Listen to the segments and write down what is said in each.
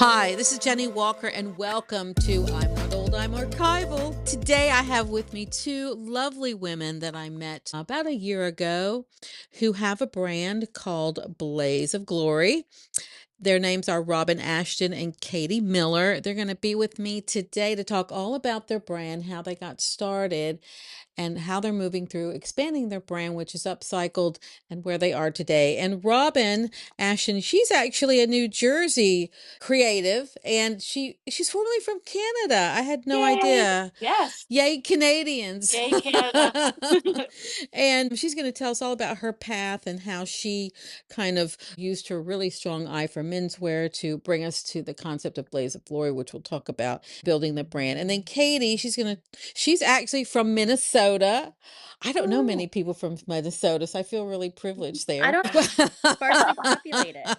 Hi, this is Jennie Walker, and welcome to I'm Not Old, I'm Archival. Today I have with me two lovely women that I met about a year ago who have a brand called Blaze of Glory. Their names are Robin Ashton and Katie Miller. They're going to be with me today to talk all about their brand, how they got started, and how they're moving through expanding their brand, which is Upcycled, and where they are today. And Robin Ashton, she's actually a New Jersey creative, and she's formerly from Canada. I had no Yay! idea. Yes. Yay, Canadians. Yay, Canada. And she's going to tell us all about her path and how she kind of used her really strong eye for menswear to bring us to the concept of Blaze of Glory, which we'll talk about building the brand. And then Katie, she's actually from Minnesota. I don't know Ooh. many people from Minnesota, so I feel really privileged I there. don't sparsely populated.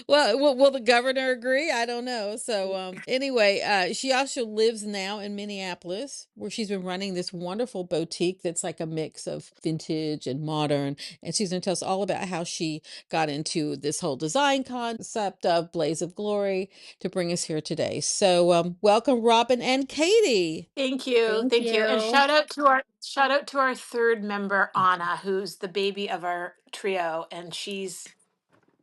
Well, will the governor agree? I don't know. So, anyway, she also lives now in Minneapolis, where she's been running this wonderful boutique that's like a mix of vintage and modern. And she's going to tell us all about how she got into this whole design concept of Blaze of Glory to bring us here today. So, welcome, Robin and Katie. Thank you. Thank Thank you. And you. shout out to our third member, Anna, who's the baby of our trio, and she's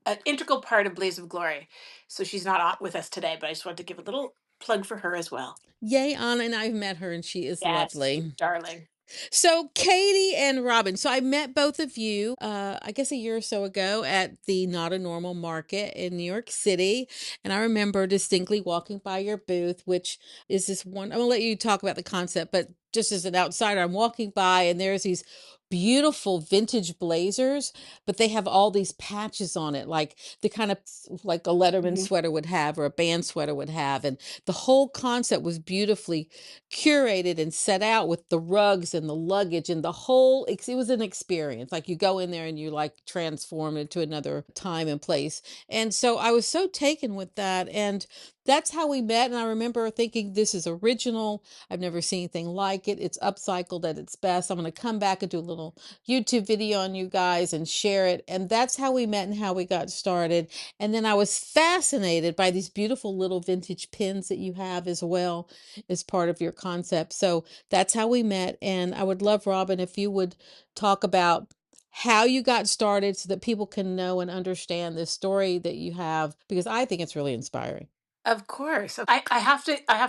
an integral part of Blaze of Glory. So she's not with us today, but I just wanted to give a little plug for her as well. Yay, Anna, and I've met her, and she is Yes, she's lovely. darling. So Katie and Robin. So I met both of you, I guess a year or so ago at the Not a Normal Market in New York City. And I remember distinctly walking by your booth, which is this one. I'm gonna let you talk about the concept, but just as an outsider, I'm walking by and there's these beautiful vintage blazers, but they have all these patches on it, like the kind of like a Letterman Mhm. sweater would have or a band sweater would have. And the whole concept was beautifully curated and set out with the rugs and the luggage and the whole it was an experience, like you go in there and you like transform into another time and place. And so I was so taken with that, and that's how we met. And I remember thinking, this is original, I've never seen anything like it, it's upcycled at its best, I'm going to come back and do a little YouTube video on you guys and share it. And that's how we met and how we got started. And then I was fascinated by these beautiful little vintage pins that you have as well as part of your concept. So that's how we met. And I would love, Robin, if you would talk about how you got started so that people can know and understand this story that you have, because I think it's really inspiring. Of course. I have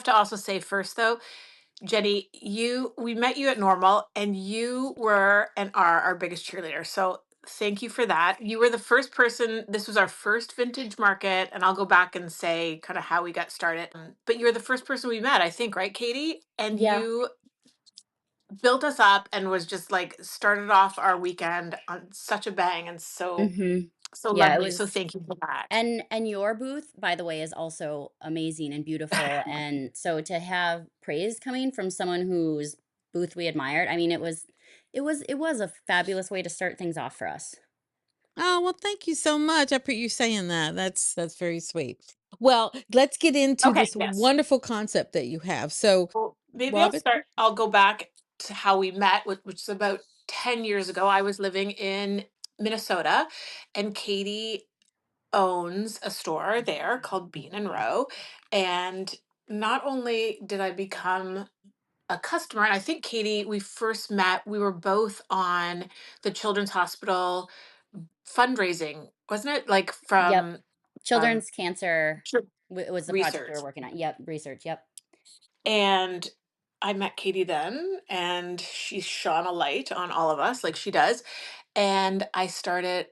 to also say first though, Jenny, we met you at Normal and you were and are our biggest cheerleader. So thank you for that. You were the first person, this was our first vintage market, and I'll go back and say kind of how we got started. But you were the first person we met, I think, right, Katie? And Yeah. you built us up and was just like started off our weekend on such a bang and hmm so Yeah, it lovely. So was thank you for that. and your booth, by the way, is also amazing and beautiful. And so to have praise coming from someone whose booth we admired, I mean, it was a fabulous way to start things off for us. Oh, well, thank you so much. I appreciate you saying that. That's very sweet. Well, let's get into Okay, this yes. wonderful concept that you have. So, Well, maybe Robin. I'll go back to how we met, which is about 10 years ago. I was living in Minnesota, and Katie owns a store there called Bean and Row. And not only did I become a customer, and I think Katie, we first met, we were both on the Children's Hospital fundraising, wasn't it? Like Yep. from um, Children's cancer Sure. was the project we were Research. working on. Yep, research. Yep. And I met Katie then, and she shone a light on all of us like she does. And I started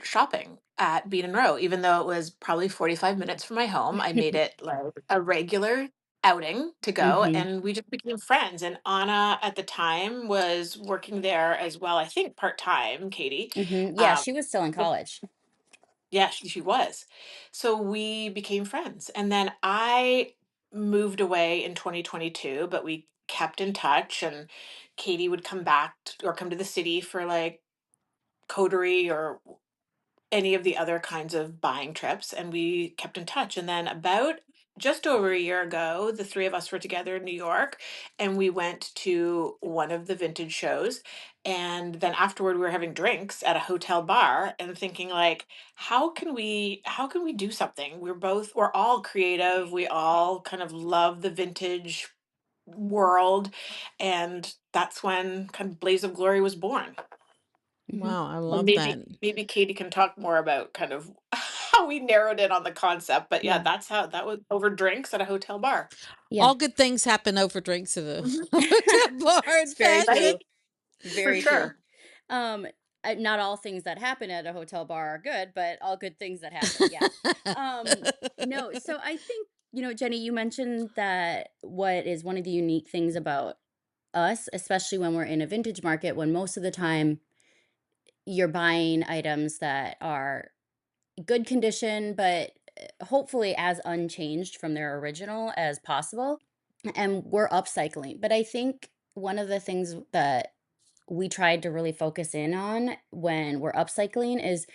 shopping at Bean and Row, even though it was probably 45 minutes from my home. I made it like a regular outing to go, hmm and we just became friends. And Anna at the time was working there as well, I think part time, Katie. Yeah, Um, she was still in but college. yeah, she was. So we became friends. And then I moved away in 2022, but we kept in touch. And Katie would come back or come to the city for like Coterie or any of the other kinds of buying trips. And we kept in touch. And then about just over a year ago, the three of us were together in New York, and we went to one of the vintage shows. And then afterward, we were having drinks at a hotel bar and thinking like, how can we do something? We're all creative. We all kind of love the vintage world, and that's when kind of Blaze of Glory was born. Hmm. Wow, I And love that. maybe Katie can talk more about kind of how we narrowed in on the concept. But yeah, Yeah. that's how that was, over drinks at a hotel bar. Yeah. All good things happen over drinks at a Mhm. hotel bar in It's very fashion. true. Right? For Very true. sure. Um, not all things that happen at a hotel bar are good, but all good things that happen. Yeah. No, so I think, Jenny, you mentioned that what is one of the unique things about us, especially when we're in a vintage market, when most of the time you're buying items that are good condition, but hopefully as unchanged from their original as possible. And we're upcycling. But I think one of the things that we tried to really focus in on when we're upcycling is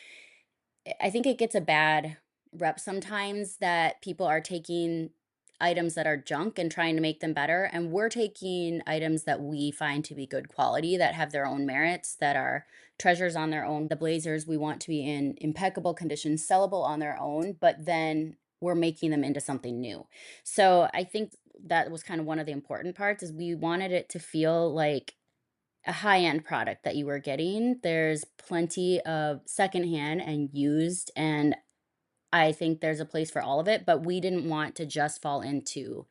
I think it gets a bad rep sometimes that people are taking items that are junk and trying to make them better. And we're taking items that we find to be good quality, that have their own merits, that are treasures on their own. The blazers we want to be in impeccable condition, sellable on their own, but then we're making them into something new. So I think that was kind of one of the important parts is we wanted it to feel like a high-end product that you were getting. There's plenty of secondhand and used, and I think there's a place for all of it, but we didn't want to just fall into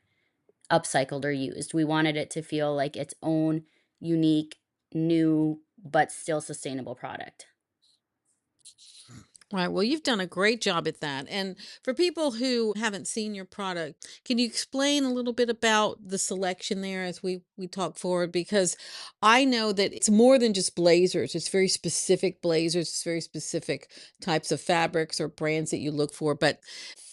upcycled or used. We wanted it to feel like its own unique, new, but still sustainable product. Right. Well, you've done a great job at that. And for people who haven't seen your product, can you explain a little bit about the selection there as we talk forward? Because I know that it's more than just blazers. It's very specific blazers. It's very specific types of fabrics or brands that you look for. But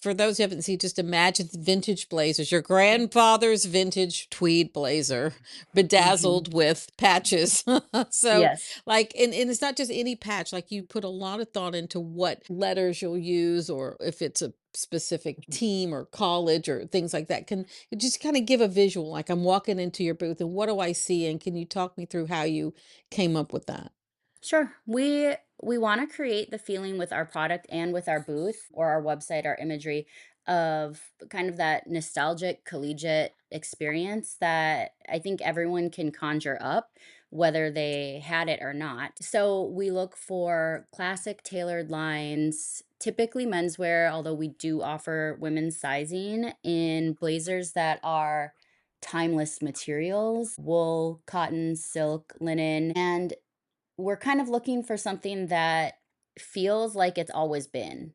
for those who haven't seen, just imagine vintage blazers, your grandfather's vintage tweed blazer, Mhm. bedazzled with patches. So Yes. like, and it's not just any patch, like you put a lot of thought into what letters you'll use or if it's a specific team or college or things like that. Can you just kind of give a visual? Like I'm walking into your booth and what do I see? And can you talk me through how you came up with that? Sure. We want to create the feeling with our product and with our booth or our website, our imagery of kind of that nostalgic collegiate experience that I think everyone can conjure up whether they had it or not. So we look for classic tailored lines, typically menswear, although we do offer women's sizing in blazers that are timeless materials, wool, cotton, silk, linen, and we're kind of looking for something that feels like it's always been,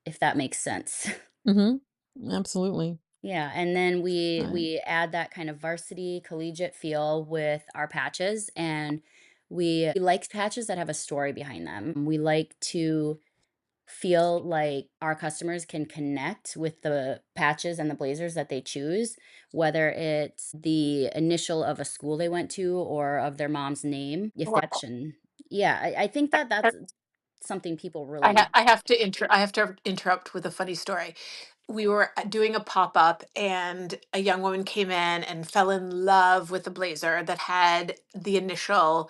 if that makes sense. Mm-hmm. Absolutely. Yeah, and then we Right. we add that kind of varsity collegiate feel with our patches, and we like patches that have a story behind them. We like to feel like our customers can connect with the patches and the blazers that they choose, whether it's the initial of a school they went to or of their mom's name, if Well, that's an yeah, I think that I, that's something people really I have to interrupt with a funny story. We were doing a pop up, and a young woman came in and fell in love with a blazer that had the initial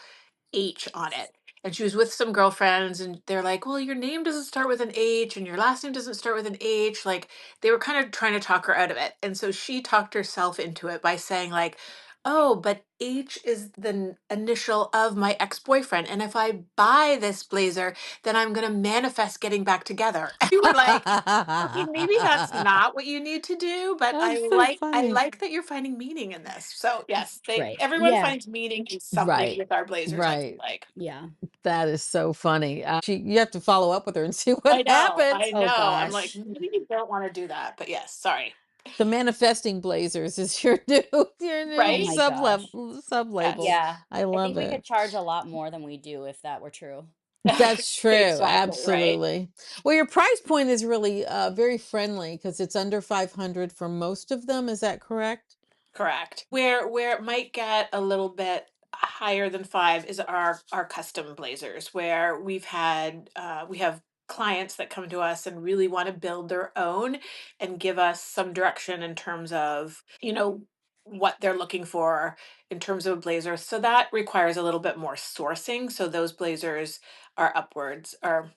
H on it. And she was with some girlfriends, and they're like, "Well, your name doesn't start with an H, and your last name doesn't start with an H." Like, they were kind of trying to talk her out of it. And so she talked herself into it by saying, like, "Oh, but H is the initial of my ex-boyfriend. And if I buy this blazer, then I'm going to manifest getting back together." And we were like, okay, maybe that's not what you need to do, but I That's so like I funny. like that you're finding meaning in this. So yes, they right. everyone Yeah. finds meaning in something Right. with our blazers, I feel Right. like. Yeah. That is so funny. You have to follow up with her and see what I happens. Oh know. I'm like, gosh. maybe you don't want to do that, but yes, sorry. The manifesting blazers is your new your Oh new Right? my gosh. sub label. Yes. Yeah. I I love think we it. could charge a lot more than we do if that were true. That's true. Exactly, right? Absolutely. Well, your price point is really very friendly because it's under 500 for most of them. Is that correct? Correct. Where it might get a little bit higher than five is our custom blazers, where we have clients that come to us and really want to build their own and give us some direction in terms of, what they're looking for in terms of blazers. So that requires a little bit more sourcing. So those blazers are upwards or,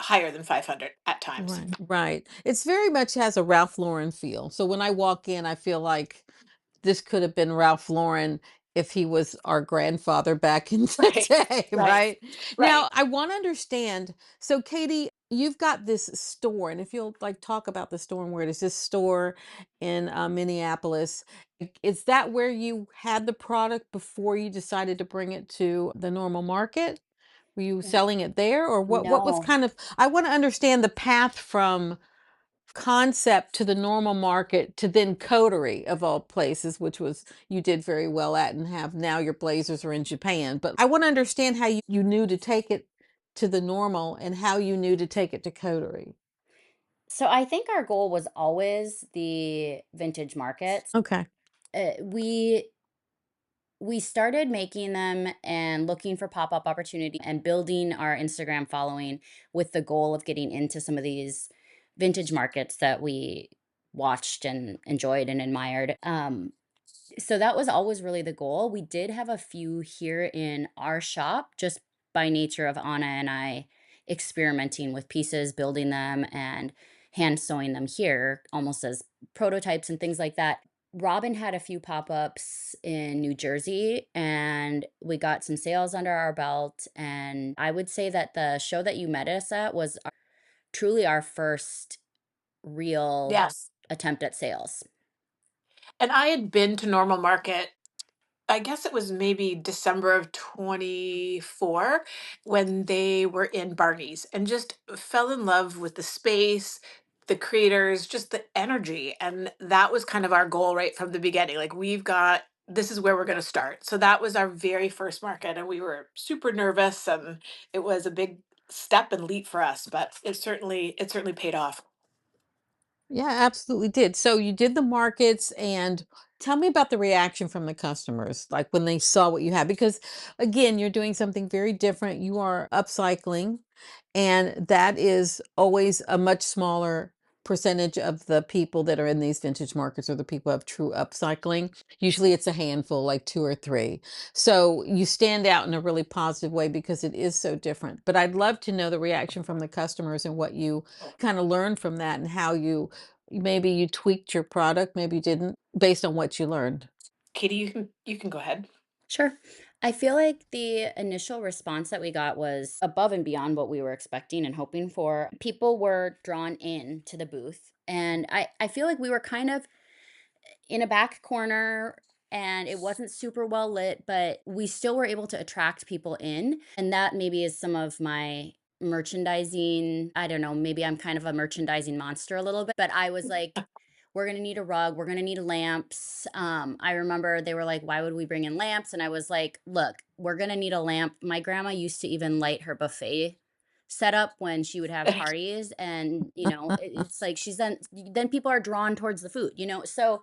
higher than 500 at times. Right, right. It's very much has a Ralph Lauren feel. So when I walk in, I feel like this could have been Ralph Lauren if he was our grandfather back in the Right. day, Right. right? Right. Now, I want to understand. So, Katie, you've got this store, and if you'll like talk about the store and where it is, this store in Minneapolis, is that where you had the product before you decided to bring it to the normal market? Were you W- selling it there, or what was No. kind of, I want to understand the path from concept to the normal market to then Coterie of all places, which was you did very well at and have now your blazers are in Japan. But I want to understand how you knew to take it to the normal and how you knew to take it to Coterie. So I think our goal was always the vintage markets. Okay. We started making them and looking for pop-up opportunity and building our Instagram following with the goal of getting into some of these vintage markets that we watched and enjoyed and admired. So that was always really the goal. We did have a few here in our shop just by nature of Anna and I experimenting with pieces, building them, and hand sewing them here almost as prototypes and things like that. Robin had a few pop ups in New Jersey and we got some sales under our belt. And I would say that the show that you met us at was truly our first real Yes. attempt at sales. And I had been to Normal Market, I guess it was maybe December of 24 when they were in Barney's and just fell in love with the space, the creators, just the energy. And that was kind of our goal right from the beginning. Like, this is where we're going to start. So that was our very first market. And we were super nervous and it was a big step and leap for us, but it certainly paid off. Yeah, absolutely did. So you did the markets, and tell me about the reaction from the customers, like when they saw what you had, because again, you're doing something very different. You are upcycling, and that is always a much smaller percentage of the people that are in these vintage markets or the people who have true upcycling. Usually it's a handful, like two or three. So you stand out in a really positive way because it is so different. But I'd love to know the reaction from the customers and what you kind of learned from that and how maybe you tweaked your product, maybe you didn't, based on what you learned. Katie, you can go ahead. Sure. I feel like the initial response that we got was above and beyond what we were expecting and hoping for. People were drawn in to the booth. And I feel like we were kind of in a back corner and it wasn't super well lit, but we still were able to attract people in. And that maybe is some of my merchandising. I don't know, maybe I'm kind of a merchandising monster a little bit, but I was like, we're gonna need a rug, we're gonna need lamps. I remember they were like, why would we bring in lamps? And I was like, look, we're gonna need a lamp. My grandma used to even light her buffet setup when she would have parties. And, it's like then people are drawn towards the food, So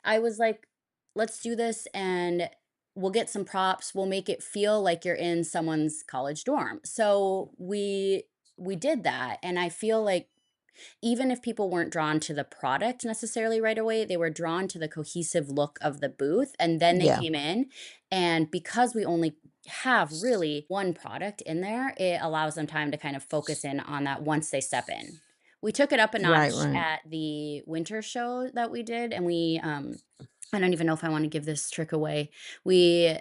I was like, let's do this and we'll get some props. We'll make it feel like you're in someone's college dorm. So we did that. And I feel like even if people weren't drawn to the product necessarily right away, they were drawn to the cohesive look of the booth. And then they Yeah, came in. And because we only have really one product in there, it allows them time to kind of focus in on that once they step in. We took it up a right, notch right. at the winter show that we did. And I don't even know if I want to give this trick away. We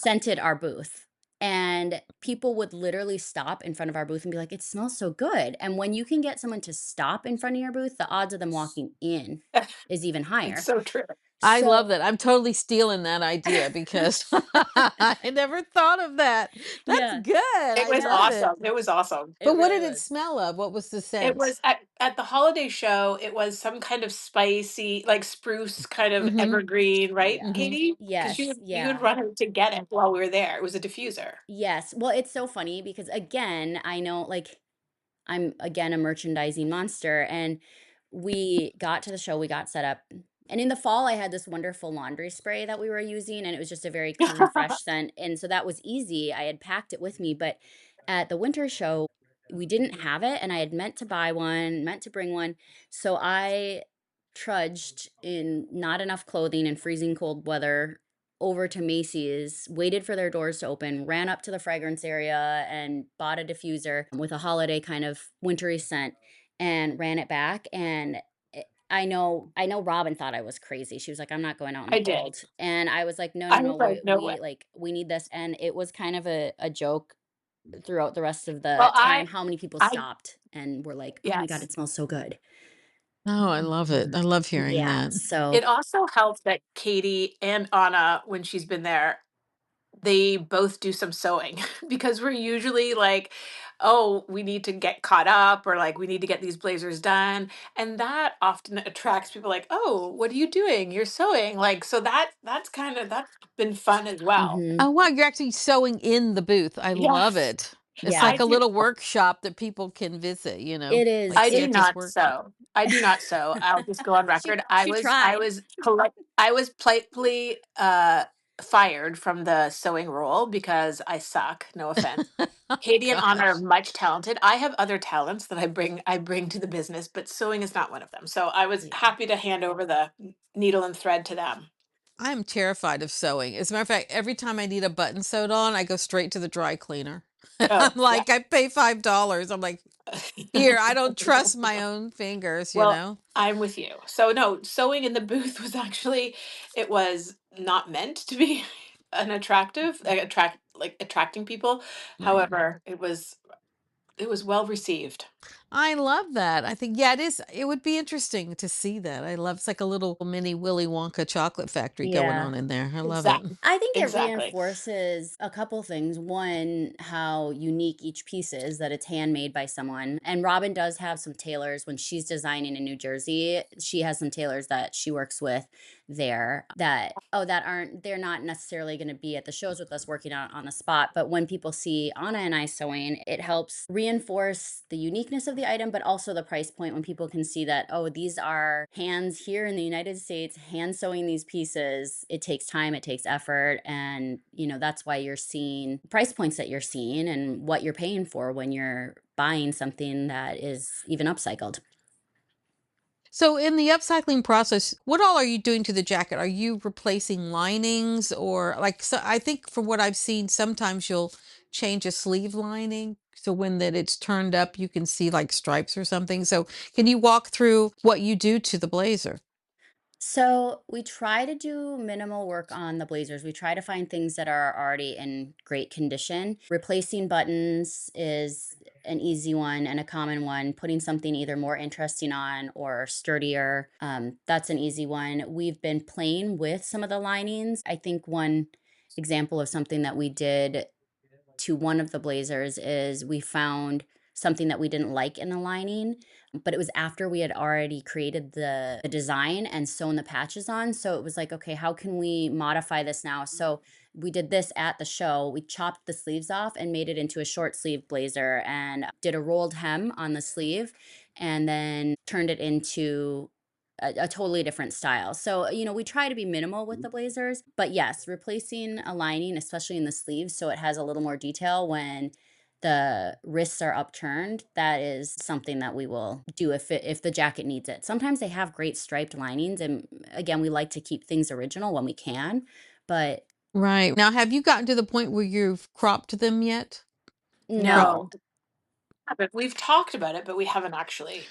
scented our booth. And people would literally stop in front of our booth and be like, "It smells so good." And when you can get someone to stop in front of your booth, the odds of them walking in is even It's higher. so true. I love So, that. I'm totally stealing that idea because I never thought of that. That's yeah, good. It I was love yeah, it. awesome. It was awesome. it But what really did it was. smell of? What was the It scent? was at the holiday show, it was some kind of spicy, like spruce kind of Mm-hmm. evergreen, right, Yeah. Mm-hmm. Katie? Because you Yes. would you would Yeah. run out to get it while we were there. It was a diffuser. Yes. Well, it's so funny because again, I know like I'm again a merchandising monster and we got to the show, we got set up. And in the fall I had this wonderful laundry spray that we were using and it was just a very clean fresh scent and so that was easy. I had packed it with me, but at the winter show we didn't have it, and I had meant to buy one, meant to bring one. So I trudged in not enough clothing in freezing cold weather over to Macy's, waited for their doors to open, ran up to the fragrance area and bought a diffuser with a holiday kind of wintry scent and ran it back. And I know Robin thought I was crazy. She was like, "I'm not going out in the I did. cold." And I was like, "No, no, I was no. like, no way. We need this." And it was kind of a joke throughout the rest of the Well, time how many people I, stopped and were like, "Oh my god, yes. it smells so good." Oh, I love it. I love hearing Yeah, that. so It also helps that Katie and Anna, when she's been there, they both do some sewing because we're usually like, oh, we need to get caught up or like we need to get these blazers done. And that often attracts people like, oh, what are you doing? You're sewing. Like, so that's been fun as well. mhm. Oh, wow, you're actually sewing in the booth. I love Yes. it. It's Yeah, I like a do little workop that people can visit, it like is. I do Santa's It's not workshop. sew. I do not sew. I'll just go on record. she tried. I was politely fired from the sewing role because I suck. No offense. Oh, Katie and Anna are gosh. much talented. I have other talents that I bring to the business, but sewing is not one of them. So I was Yeah. happy to hand over the needle and thread to them. I'm terrified of sewing. As a matter of fact, every time I need a button sewed on, I go straight to the dry cleaner. I'm Oh, yeah. like, I pay $5. I'm like, here, I don't trust my own fingers. Well, I'm with you. So no, sewing in the booth was actually it was not meant to be an attractive attracting people. Right. However, it was well received. I love that. I think, yeah, it would be interesting to see that. I love it's like a little mini Willy Wonka chocolate factory going Yeah. on in there. I love it. Exactly. I think it Exactly. reinforces a couple things. One, how unique each piece is, that it's handmade by someone. And Robin does have some tailors when she's designing in New Jersey. She has some tailors that she works with there that aren't, they're not necessarily going to be at the shows with us working on the spot. But when people see Anna and I sewing, it helps reinforce the uniqueness of the item, but also the price point when people can see that, oh, these are hands here in the United States, hand sewing these pieces. It takes time, it takes effort. And, that's why you're seeing price points that you're seeing and what you're paying for when you're buying something that is even upcycled. So in the upcycling process, what all are you doing to the jacket? Are you replacing linings or like so I think from what I've seen, sometimes you'll change a sleeve lining. So when that it's turned up, you can see like stripes or something. So can you walk through what you do to the blazer? So we try to do minimal work on the blazers. We try to find things that are already in great condition. Replacing buttons is an easy one and a common one. Putting something either more interesting on or sturdier, that's an easy one. We've been playing with some of the linings. I think one example of something that we did to one of the blazers is we found something that we didn't like in the lining, but it was after we had already created the design and sewn the patches on. So it was like, okay, how can we modify this now? So we did this at the show. We chopped the sleeves off and made it into a short sleeve blazer and did a rolled hem on the sleeve and then turned it into a totally different style. So, we try to be minimal with the blazers, but yes, replacing a lining, especially in the sleeves, so it has a little more detail when the wrists are upturned, that is something that we will do if the jacket needs it. Sometimes they have great striped linings, and again, we like to keep things original when we can, but Right. Now, have you gotten to the point where you've cropped them yet? Crop no, No, but we've talked about it, but we haven't actually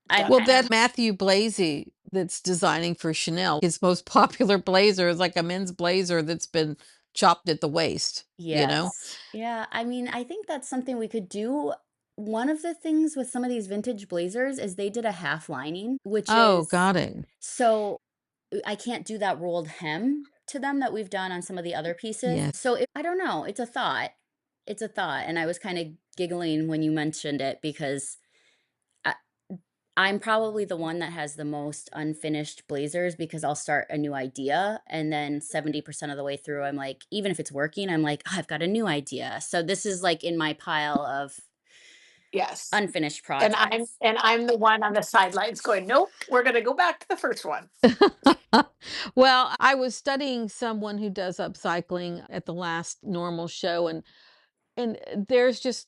I done Well, it. kind of that Matthew Blazy that's designing for Chanel, his most popular blazer is like a men's blazer that's been chopped at the waist, you know? Yes. Yeah, I mean, I think that's something we could do. One of the things with some of these vintage blazers is they did a half lining, which Oh, is got it. so I can't do that rolled hem to them that we've done on some of the other pieces. Yeah. So I don't know. It's a thought. It's a thought. And I was kind of giggling when you mentioned it because I, I'm probably the one that has the most unfinished blazers because I'll start a new idea and then 70% of the way through, I'm like, even if it's working, I'm like, "Oh, I've got a new idea." So this is like in my pile of Yes. unfinished And I'm projects. and I'm the one on the sidelines going, nope, we're gonna go back to the first one. Well, I was studying someone who does upcycling at the last normal show and there's just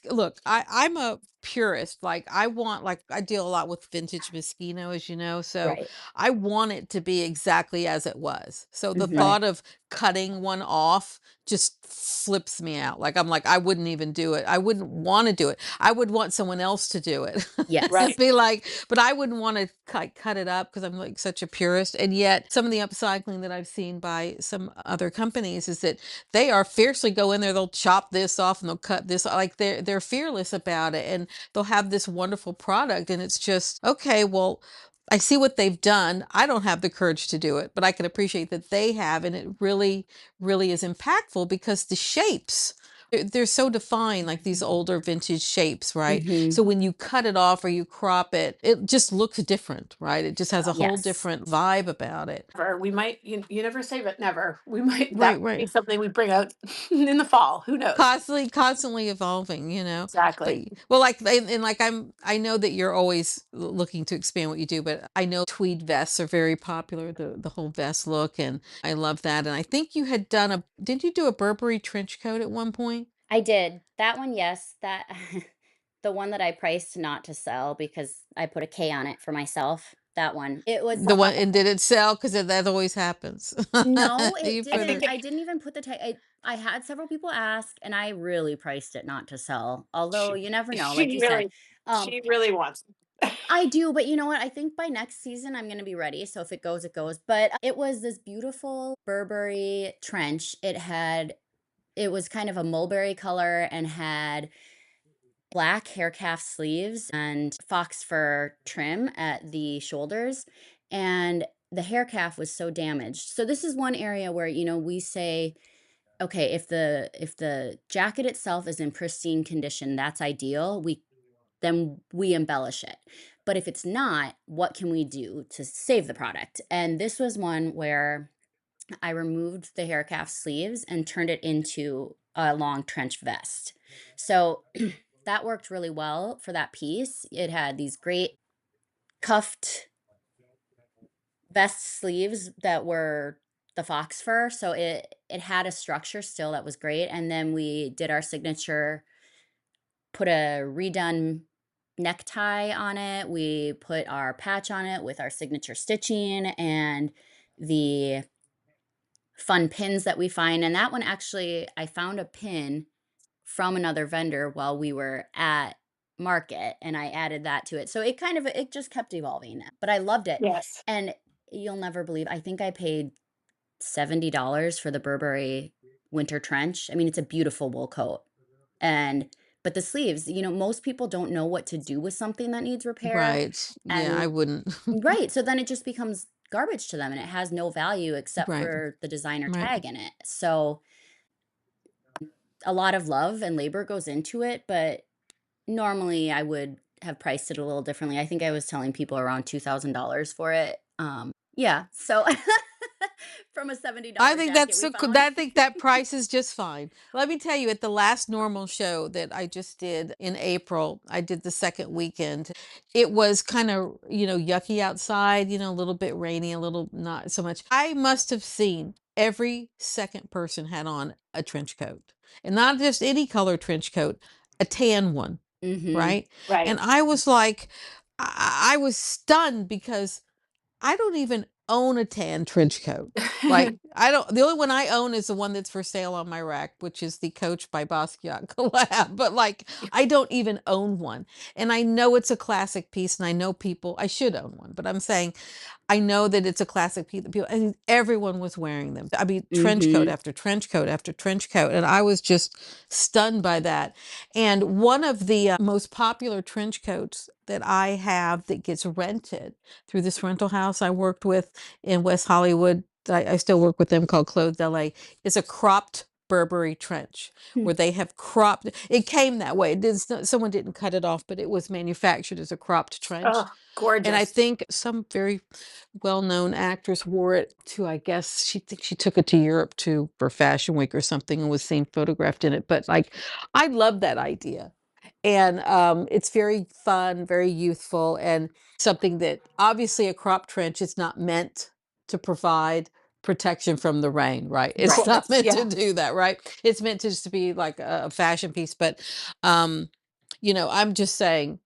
Look, I'm a purist. Like I want, like I deal a lot with vintage Moschino, as you know, so Right. I want it to be exactly as it was. So the Mhm. thought of cutting one off just flips me out. Like I'm like, I wouldn't even do it. I wouldn't want to do it. I would want someone else to do it. Yes. Right. Be like, but I wouldn't want to cut it up because I'm like such a purist. And yet some of the upcycling that I've seen by some other companies is that they are fiercely go in there, they'll chop this off and they'll cut this, like they're fearless about it, and they'll have this wonderful product, and it's just okay, well, I see what they've done. I don't have the courage to do it, but I can appreciate that they have, and it really, really is impactful because the shapes, they're so defined, like these older vintage shapes, right? Mhm. So when you cut it off or you crop it, it just looks different, right? It just has a whole Yes. different vibe about it. Or we might, you never say but never. We might, that Right, might be right. something we bring out in the fall. Who knows? Constantly evolving, you know. But Exactly. well, like and like I know that you're always looking to expand what you do, but I know tweed vests are very popular, the whole vest look, and I love that. And I think you had done a did you do a Burberry trench coat at one point? I did. That one, yes. That the one that I priced not to sell because I put a K on it for myself. That one. It was The one, and did it sell? Because that always happens. no, it You put didn't. think a it, I didn't even put the tag. I had several people ask, and I really priced it not to sell. Although she, you never know, like she you said. really, Um, she really wants it. I do, but you know what? I think by next season I'm gonna be ready. So if it goes, it goes. But it was this beautiful Burberry trench. It was kind of a mulberry color and had black hair calf sleeves and fox fur trim at the shoulders. And the hair calf was so damaged. So this is one area where, we say, okay, if the jacket itself is in pristine condition, that's ideal. We embellish it. But if it's not, what can we do to save the product? And this was one where I removed the hair calf sleeves and turned it into a long trench vest. So that worked really well for that piece. It had these great cuffed vest sleeves that were the fox fur, so it had a structure still that was great. And then we did our signature, put a redone necktie on it. We put our patch on it with our signature stitching and the fun pins that we find. And that one actually, I found a pin from another vendor while we were at market and I added that to it. So it just kept evolving, but I loved it. Yes. And you'll never believe, I think I paid $70 for the Burberry winter trench. I mean, it's a beautiful wool coat. And but the sleeves, most people don't know what to do with something that needs repair. right. Yeah, I And wouldn't. right, so then it just becomes garbage to them and it has no value except Right. for the designer Right. tag in it. So a lot of love and labor goes into it, but normally I would have priced it a little differently. I think I was telling people around $2,000 for it. Yeah, so from a I $70 think jacket that's we so cool. found. I think that price is just fine. Let me tell you, at the last normal show that I just did in April, I did the second weekend. It was kind of, yucky outside, a little bit rainy, a little not so much. I must have seen every second person had on a trench coat, and not just any color trench coat, a tan one, Mhm. right? Right. And I was like, I was stunned because I don't even own a tan trench coat. Like I don't. The only one I own is the one that's for sale on my rack, which is the Coach by Basquiat collab. But like, I don't even own one, and I know it's a classic piece, and I know people. I should own one, but I'm saying I know that it's a classic piece. People, and everyone was wearing them. I mean, trench coat Mhm. after trench coat after trench coat, and I was just stunned by that. And one of the most popular trench coats that I have that gets rented through this rental house I worked with in West Hollywood. I still work with them, called Clothes LA. Is a cropped Burberry trench Hmm. where they have cropped. It came that way. Someone didn't cut it off, but it was manufactured as a cropped trench. Oh, And I gorgeous. think some very well-known actress wore it to, I guess she thinks she took it to Europe to for Fashion Week or something and was seen photographed in it. But like, I love that idea. And it's very fun, very youthful, and something that obviously a crop trench is not meant to provide protection from the rain, right? It's Right. not meant Yeah. to do that, right? It's meant to just be like a fashion piece. But, I'm just saying,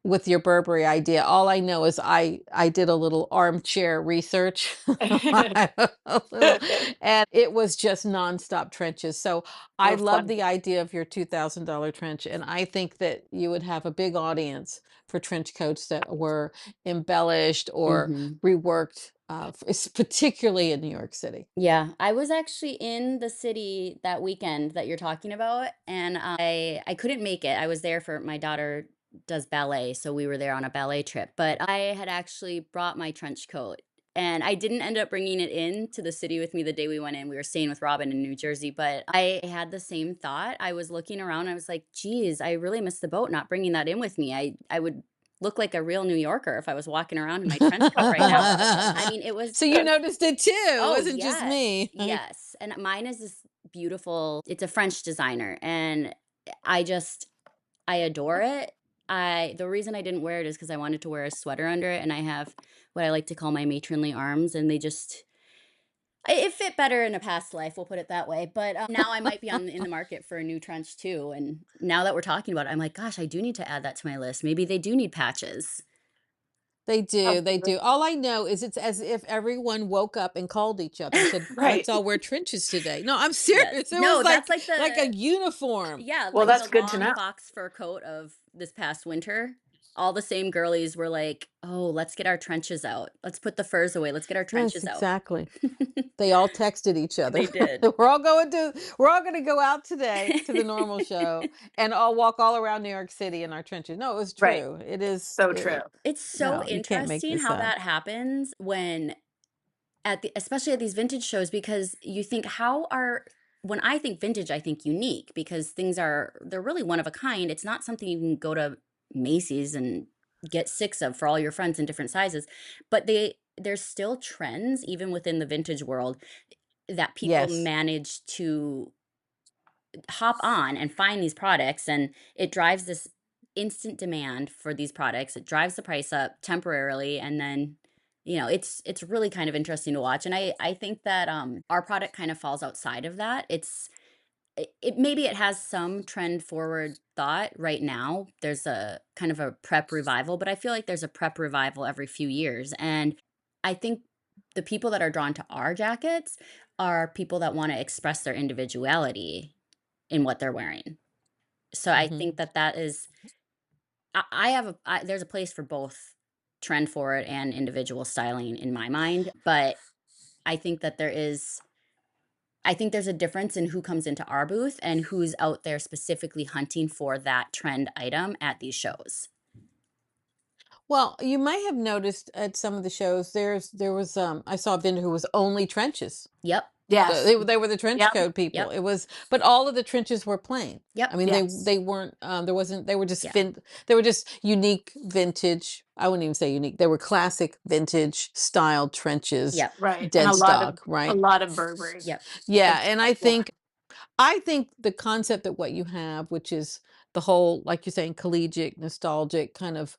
with your Burberry idea, all I know is I did a little armchair research, a little, and it was just nonstop trenches. So I Oh, love fun. the idea of your $2,000 trench, and I think that you would have a big audience for trench coats that were embellished or Mhm. reworked, particularly in New York City. Yeah, I was actually in the city that weekend that you're talking about, and I couldn't make it. I was there for my daughter does ballet, so we were there on a ballet trip, but I had actually brought my trench coat, and I didn't end up bringing it in to the city with me the day we went in. We were staying with Robin in New Jersey, but I had the same thought. I was looking around, I was like, "Geez, I really missed the boat not bringing that in with me." I would look like a real New Yorker if I was walking around in my trench coat right now. I mean, it was So you noticed it too. It Oh, wasn't just yes, me. yes, and mine is this beautiful it's a French designer, and I just I adore it. I the reason I didn't wear it is because I wanted to wear a sweater under it, and I have what I like to call my matronly arms, and they just it fit better in a past life, we'll put it that way, but, now I might be on in the market for a new trench too, and now that we're talking about it, I'm like, "Gosh, I do need to add that to my list. Maybe they do need patches." They do, they do. Absolutely. All I know is it's as if everyone woke up and called each other and said, Right. "Let's all wear trenches today." No, I'm Yes. serious. It was No, that's like a uniform. Well, like the that's good to long know. fox fur coat of this past winter. All the same girlies were like, "Oh, let's get our trenches out. Let's put the furs away. Let's get our Yes, trenches out." exactly. They all texted each other. They did. We're all going to go out today to the normal show and all walk all around New York City in our trenches. No, it was Right. true. It is So true. It's so no, you can't make interesting this how up. that happens when at the especially at these vintage shows because you think how are when I think vintage, I think unique because they're really one of a kind. It's not something you can go to Macy's and get 6 of for all your friends in different sizes. But there's still trends even within the vintage world that people Yes. manage to hop on and find these products and it drives this instant demand for these products. It drives the price up temporarily and then it's really kind of interesting to watch and I think that our product kind of falls outside of that. It maybe it has some trend forward thought right now. There's a kind of a prep revival, but I feel like there's a prep revival every few years and I think the people that are drawn to our jackets are people that want to express their individuality in what they're wearing. So I Hmm. think that that is I have there's a place for both trend forward and individual styling in my mind, but I think that I think there's a difference in who comes into our booth and who's out there specifically hunting for that trend item at these shows. Well, you might have noticed at some of the shows there was I saw a vendor who was only trenches. Yep. Yes. They were the trench Yep. coat people. Yep. It was, but all of the trenches were plain. I Yep. mean, Yes. they weren't. There wasn't. They were just Yeah. They were just unique vintage. I wouldn't even say unique. They were classic vintage style trenches, Yep. Right. And dead stock, a right? lot of Burberry. Yep. Yeah, And and yeah. I think the concept that what you have, which is the whole, like you're saying, collegiate, nostalgic kind of,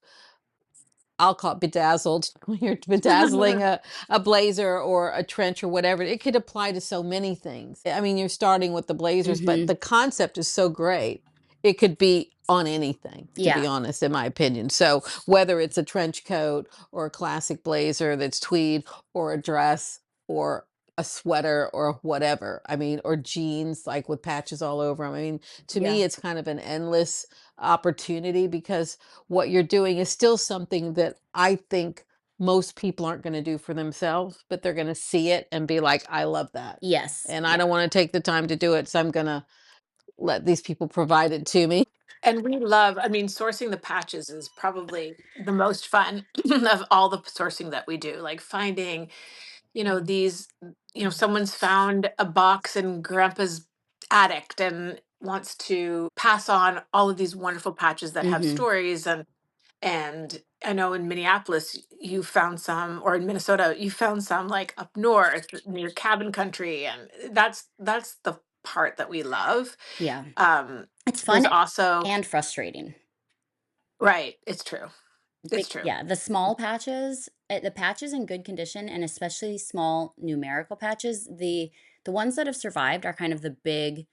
I'll call it bedazzled. When you're bedazzling a blazer or a trench or whatever, it could apply to so many things. I mean, you're starting with the blazers, but Mhm. the concept is so great. It could be on anything, to be Yeah. honest, in my opinion. So whether it's a trench coat or a classic blazer that's tweed or a dress or a sweater or whatever, I mean, or jeans like with patches all over them. I mean, to Yeah. me, it's kind of an endless opportunity because what you're doing is still something that I think most people aren't going to do for themselves, but they're going to see it and be like, I love that. Yes. And I Yeah. don't want to take the time to do it. So I'm going to let these people provide it to me. And we love, I mean, sourcing the patches is probably the most fun of all the sourcing that we do. Like finding, these, someone's found a box in grandpa's attic and wants to pass on all of these wonderful patches that have Mhm. stories. And I know in Minneapolis you found some, or in Minnesota you found some like up north near cabin country, and that's the part that we love. Yeah. Um, It's there's fun also and frustrating. right. It's true. It's Big true. yeah, the small patches The patch is in good condition, and especially small numerical patches. The ones that have survived are kind of the big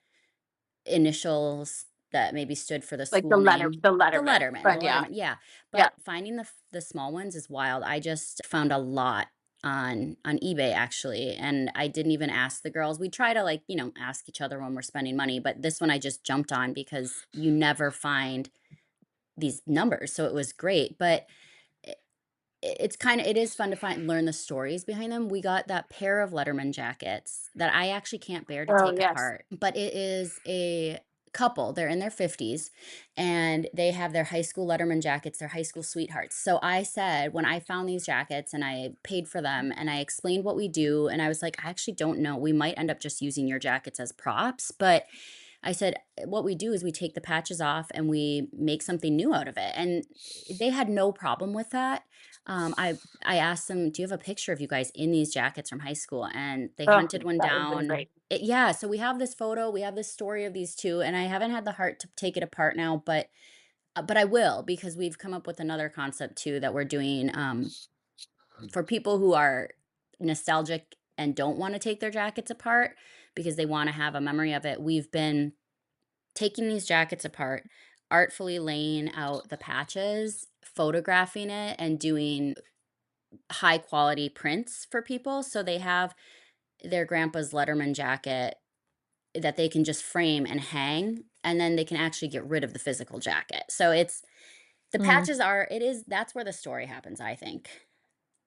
initials that maybe stood for the Like school name. the The Letterman, Letterman, the but yeah, Letterman, yeah. yeah. But finding the small ones is wild. I just found a lot on eBay actually, and I didn't even ask the girls. We try to, like, ask each other when we're spending money, but this one I just jumped on because you never find these numbers, so it was great. But it is fun to learn the stories behind them. We got that pair of Letterman jackets that I actually can't bear to Oh, take yes. apart, but it is a couple. They're in their 50s and they have their high school Letterman jackets, their high school sweethearts. So I said, when I found these jackets and I paid for them and I explained what we do, and I was like, I actually don't know. We might end up just using your jackets as props, but I said, what we do is we take the patches off and we make something new out of it. And they had no problem with that. I asked them, "Do you have a picture of you guys in these jackets from high school?" And they Oh, hunted one that would've been down. great. Yeah, so we have this photo, we have this story of these two, and I haven't had the heart to take it apart now, but I will, because we've come up with another concept too that we're doing, for people who are nostalgic and don't want to take their jackets apart because they want to have a memory of it. We've been taking these jackets apart, artfully laying out the patches, photographing it, and doing high quality prints for people, so they have their grandpa's Letterman jacket that they can just frame and hang, and then they can actually get rid of the physical jacket. So it's the Mm, patches are it is that's where the story happens, I think,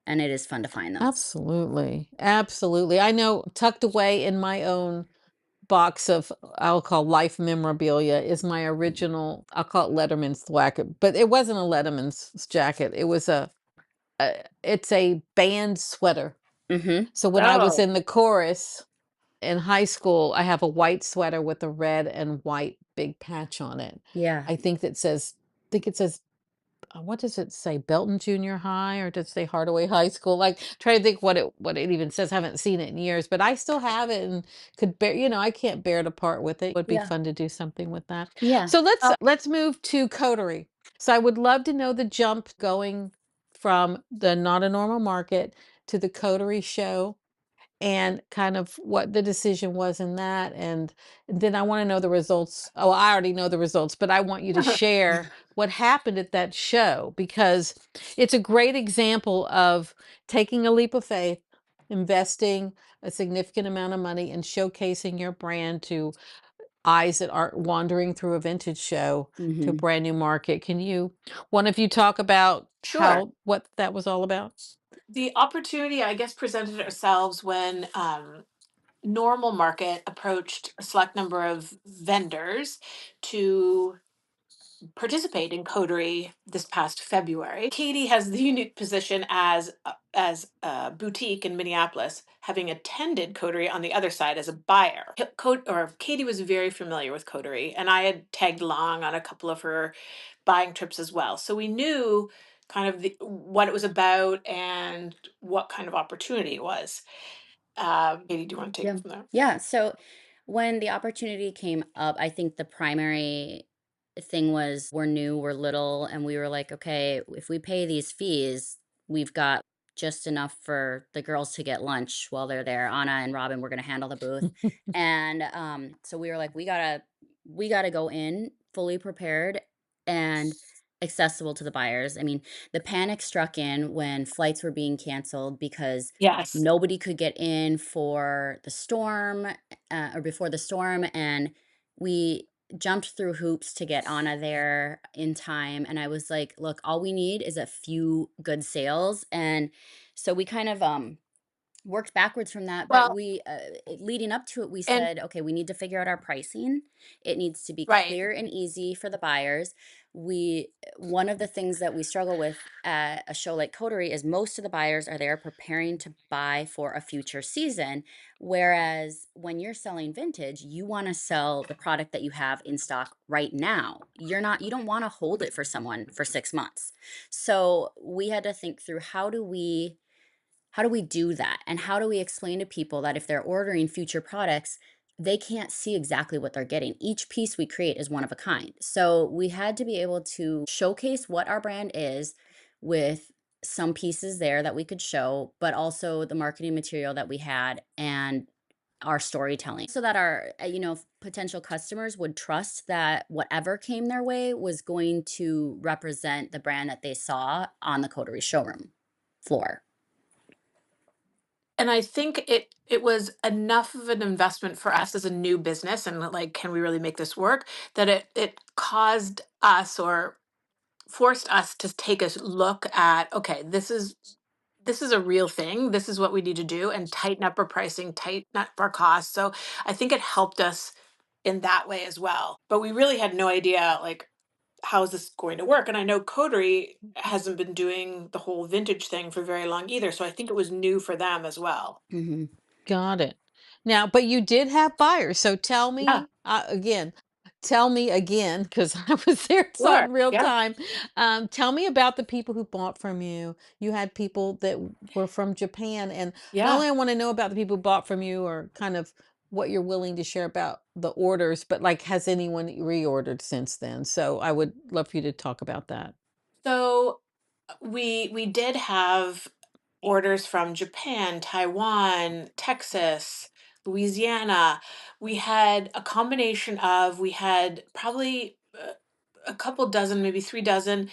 and it is fun to find them. absolutely. Absolutely. I know tucked away in my own box of, I'll call life memorabilia, is my original, I'll call it Letterman's jacket, but it wasn't a Letterman's jacket. It was it's a band sweater. Mhm. So when I was Oh, in the chorus in high school, I have a white sweater with a red and white big patch on it. Yeah. I think it says, what does it say? Belton Junior High, or does it say Hardaway High School? Like, try to think what it even says. I haven't seen it in years, but I still have it and could bear, I can't bear to part with it. It would be Yeah. fun to do something with that. Yeah. So let's move to Coterie. So I would love to know the jump going from the Not a Normal Market to the Coterie show, and kind of what the decision was in that. And then I want to know the results. Oh, I already know the results, but I want you to share what happened at that show, because it's a great example of taking a leap of faith, investing a significant amount of money, and showcasing your brand to eyes that aren't wandering through a vintage show to a Mhm. brand new market. Can one of you talk about sure. how what that was all about? The opportunity, I guess, presented ourselves when Normal Market approached a select number of vendors to participate in Coterie this past February. Katie has the unique position as a boutique in Minneapolis, having attended Coterie on the other side as a buyer. Katie was very familiar with Coterie, and I had tagged along on a couple of her buying trips as well. So we knew kind of what it was about and what kind of opportunity it was. Katie, do you want to take Yeah. it from there? Yeah. So when the opportunity came up, I think the primary thing was we're new, we're little, and we were like, okay, if we pay these fees, we've got just enough for the girls to get lunch while they're there. Anna and Robin were going to handle the booth. And so we were like, we gotta go in fully prepared and accessible to the buyers. I mean, the panic struck in when flights were being canceled because Yes. nobody could get in for the storm, or before the storm, and we jumped through hoops to get Anna there in time. And I was like, "Look, all we need is a few good sales." And so we kind of worked backwards from that, but Well, leading up to it, we and said, okay, we need to figure out our pricing. It needs to be right. clear and easy for the buyers. One of the things that we struggle with at a show like Coterie is most of the buyers are there preparing to buy for a future season. Whereas when you're selling vintage, you want to sell the product that you have in stock right now. You don't want to hold it for someone for 6 months. So we had to think through, how do we do that? And how do we explain to people that if they're ordering future products, they can't see exactly what they're getting? Each piece we create is one of a kind. So we had to be able to showcase what our brand is with some pieces there that we could show, but also the marketing material that we had and our storytelling so that our, potential customers would trust that whatever came their way was going to represent the brand that they saw on the Coterie showroom floor. And I think it was enough of an investment for us as a new business, and like, can we really make this work? That it caused us, or forced us to take a look at, okay, this is a real thing. This is what we need to do, and tighten up our pricing, tighten up our costs. So I think it helped us in that way as well. But we really had no idea, like, how is this going to work? And I know Coterie hasn't been doing the whole vintage thing for very long either. So I think it was new for them as well. Mhm. Got it. Now, but you did have buyers, so Yeah, tell me again, because I was there, saw it sure. in real Yeah, time. Tell me about the people who bought from you. You had people that were from Japan, and not yeah. only I want to know about the people who bought from you, or kind of what you're willing to share about the orders, but like, has anyone reordered since then? So I would love for you to talk about that. So we did have orders from Japan, Taiwan, Texas, Louisiana. We had a combination of, we had probably a couple dozen, maybe 3 dozen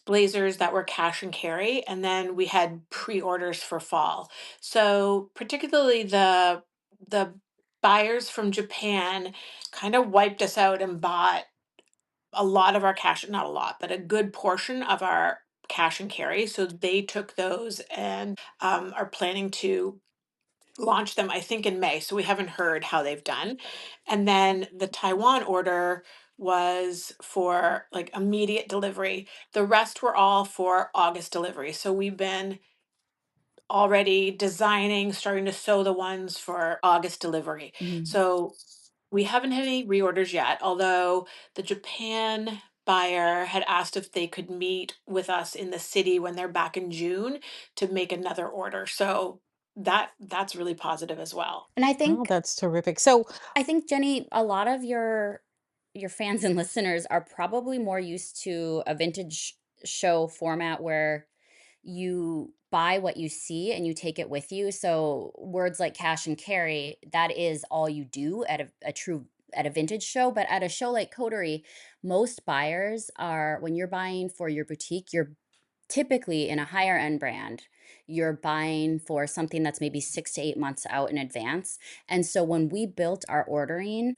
blazers that were cash and carry, and then we had pre-orders for fall. So particularly the buyers from Japan kind of wiped us out and bought a lot of our cash, not a lot, but a good portion of our cash and carry. So they took those and are planning to launch them, I think, in May. So we haven't heard how they've done. And then the Taiwan order was for like immediate delivery. The rest were all for August delivery. So we've been already designing, starting to sew the ones for August delivery. Mhm. So we haven't had any reorders yet, although the Japan buyer had asked if they could meet with us in the city when they're back in June to make another order. So that's really positive as well. And Oh, that's terrific. So, I think, Jenny, a lot of your fans and listeners are probably more used to a vintage show format where you buy what you see and you take it with you. So words like cash and carry, that is all you do at a vintage show. But at a show like Coterie, most buyers are when you're buying for your boutique, you're typically in a higher end brand. You're buying for something that's maybe 6 to 8 months out in advance. And so when we built our ordering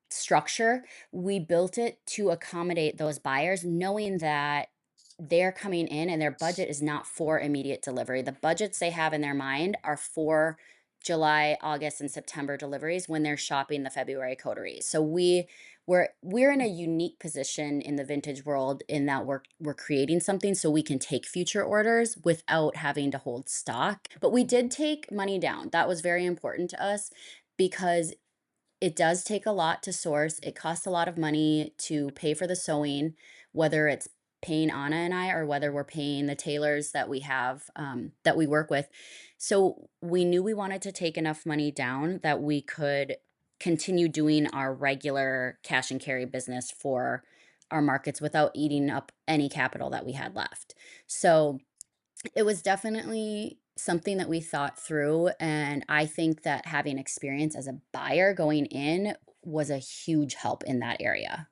structure, we built it to accommodate those buyers, knowing that they're coming in and their budget is not for immediate delivery. The budgets they have in their mind are for July, August, and September deliveries when they're shopping the February coterie. So we're in a unique position in the vintage world in that we're creating something so we can take future orders without having to hold stock. But we did take money down. That was very important to us because it does take a lot to source. It costs a lot of money to pay for the sewing, whether it's paying Anna and I or whether we're paying the tailors that we have that we work with. So we knew we wanted to take enough money down that we could continue doing our regular cash and carry business for our markets without eating up any capital that we had left. So it was definitely something that we thought through, and I think that having experience as a buyer going in was a huge help in that area.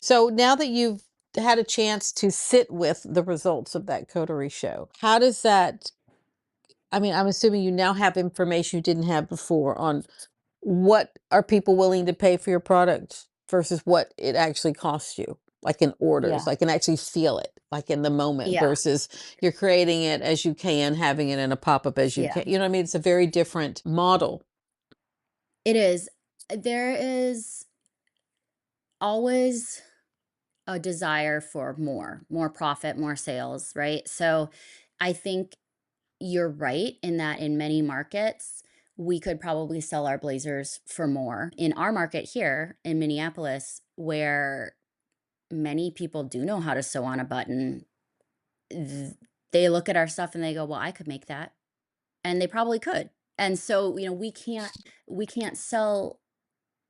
so now that you've had a chance to sit with the results of that coterie show, how does that, I mean, I'm assuming you now have information you didn't have before on what are people willing to pay for your product versus what it actually costs you, like in orders, Yeah. like, and actually feel it, like in the moment, Yeah. versus you're creating it as you can, having it in a pop-up as you Yeah. can. You know what I mean? It's a very different model. It is. There is always a desire for more profit, more sales, right? So I think you're right in that in many markets, we could probably sell our blazers for more. In our market here in Minneapolis, where many people do know how to sew on a button, th- they look at our stuff and they go, "Well, I could make that." And they probably could. And so, we can't sell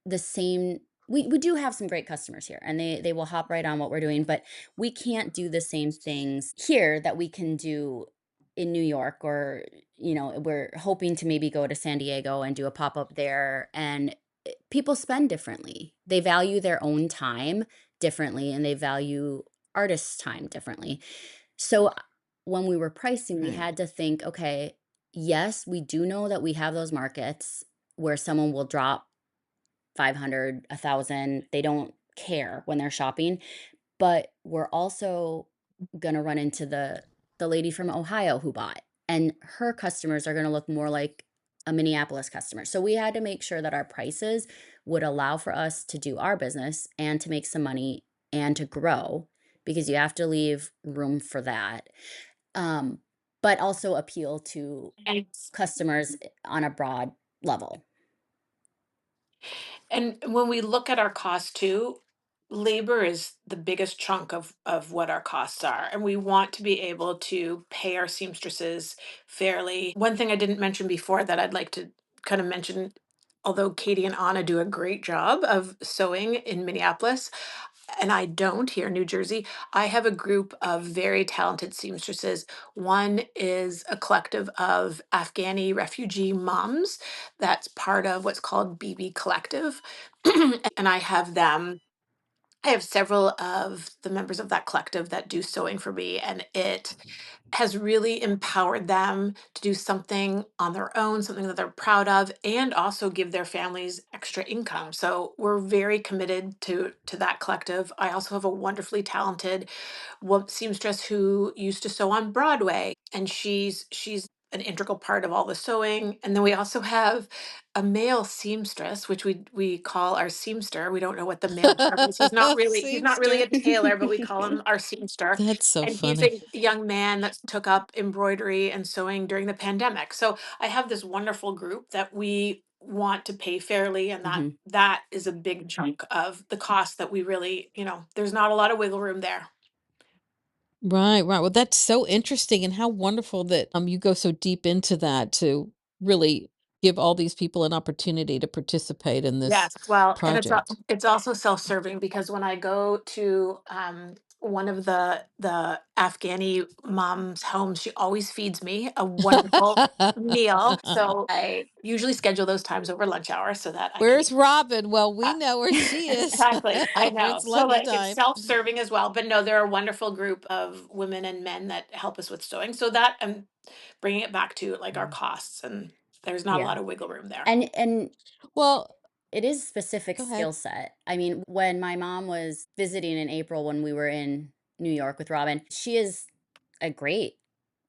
the same we do have some great customers here, and they will hop right on what we're doing, but we can't do the same things here that we can do in New York, or, we're hoping to maybe go to San Diego and do a pop-up there, and people spend differently. They value their own time differently, and they value artists' time differently. So when we were pricing, we Right. had to think, okay, yes, we do know that we have those markets where someone will drop 500, 1,000. They don't care when they're shopping, but we're also gonna run into the lady from Ohio who bought, and her customers are gonna look more like a Minneapolis customer. So we had to make sure that our prices would allow for us to do our business and to make some money and to grow, because you have to leave room for that. Um, but also appeal to And customers on a broad level. when we look at our costs too, labor is the biggest chunk of what our costs are, and we want to be able to pay our seamstresses fairly. One thing I didn't mention before that I'd like to kind of mention, although Katie and Anna do a great job of sewing in Minneapolis, and I don't here in New Jersey, I have a group of very talented seamstresses. One is a collective of Afghani refugee moms that's part of what's called BB Collective. And I have several of the members of that collective that do sewing for me, and it has really empowered them to do something on their own, something that they're proud of, and also give their families extra income. So we're very committed to that collective. I also have a wonderfully talented seamstress who used to sew on Broadway, and she's an integral part of all the sewing. And then we also have a male seamstress, which we call our seamster. We don't know what the male term is. He's not really Seamster. a tailor, but we call him our seamster. That's so And he's funny. a young man that took up embroidery and sewing during the pandemic. So I have this wonderful group that we want to pay fairly, and Mhm. that is a big chunk of the cost that we really, there's not a lot of wiggle room there. Right, right. Well, that's so interesting and how wonderful that you go so deep into that to really give all these people an opportunity to participate in this Yes, well, and project. it's also self-serving because when I go to one of the Afghani mom's homes, she always feeds me a wonderful meal. So I usually schedule those times over lunch hour so that I can Where's Robin? Well, we uh, know where she is exactly. I when know. it's So like it's lunchtime. self-serving as well, but no, they're a wonderful group of women and men that help us with sewing. So that I'm bringing it back to like our Mm. costs, and there's not a Yeah. lot of wiggle room there. And Well, it is specific go ahead. skill set. I mean, when my mom was visiting in April when we were in New York with Robin, she is a great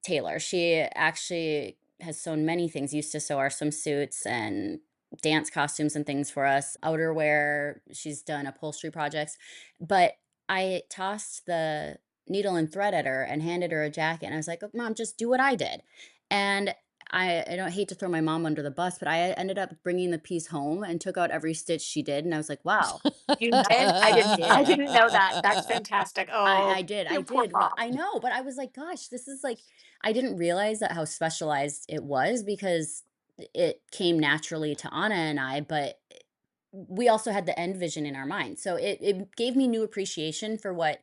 tailor. She actually has sewn many things, used to sew our swimsuits and dance costumes and things for us, outerwear. She's done upholstery projects. But I tossed the needle and thread at her and handed her a jacket. And I was like, "Oh, Mom, just do what I did." And I don't hate to throw my mom under the bus, but I ended up bringing the piece home and took out every stitch she did. And I was like, wow, You did? I I did. didn't know that. That's fantastic. Oh, I did, I you poor did. I mom. know, but I was like, gosh, this is like, I didn't realize that how specialized it was, because it came naturally to Anna and I, but we also had the end vision in our mind. So it gave me new appreciation for what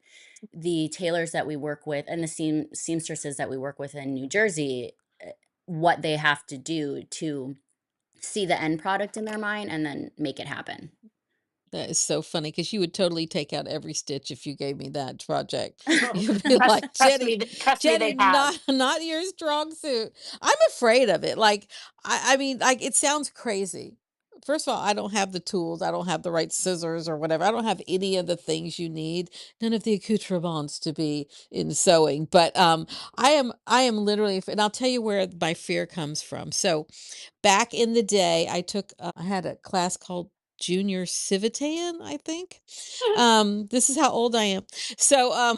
the tailors that we work with and the seamstresses that we work with in New Jersey, what they have to do to see the end product in their mind and then make it happen. That is so funny because you would totally take out every stitch if you gave me that project. You'd be Trust, like, trust me, trust me, Jenny, they have. not your strong suit. I'm afraid of it. Like, I mean, like it sounds crazy. First of all, I don't have the tools. I don't have the right scissors or whatever. I don't have any of the things you need. None of the accoutrements to be in sewing. But I am literally, and I'll tell you where my fear comes from. So back in the day, I had a class called Junior Civitan, I think. This is how old I am. So,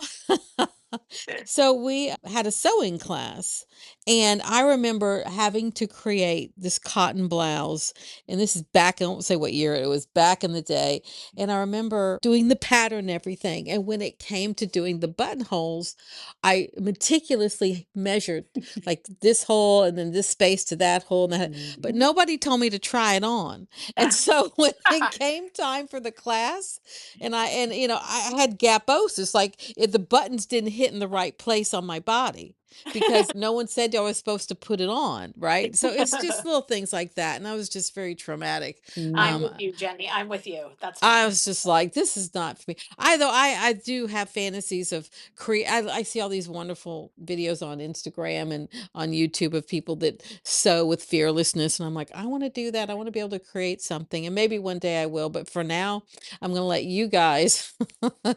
So we had a sewing class, and I remember having to create this cotton blouse. And this is back, I won't say what year it was, back in the day. And I remember doing the pattern and everything. And when it came to doing the buttonholes, I meticulously measured like this hole and then this space to that hole. And that, but Mhm. nobody told me to try it on. And so when it came time for the class, and you know, I had gaposis, like if the buttons didn't hit in the right place on my body because no one said I was supposed to put it on, right? So it's just little things like that, and that was just very traumatic. I'm Mm. with you, Jenny. I'm with you. That's I funny. was just like, this is not for me. I do have fantasies of create. I see all these wonderful videos on Instagram and on YouTube of people that sew with fearlessness, and I'm like, I want to do that. I want to be able to create something, and maybe one day I will. But for now, I'm going to let you guys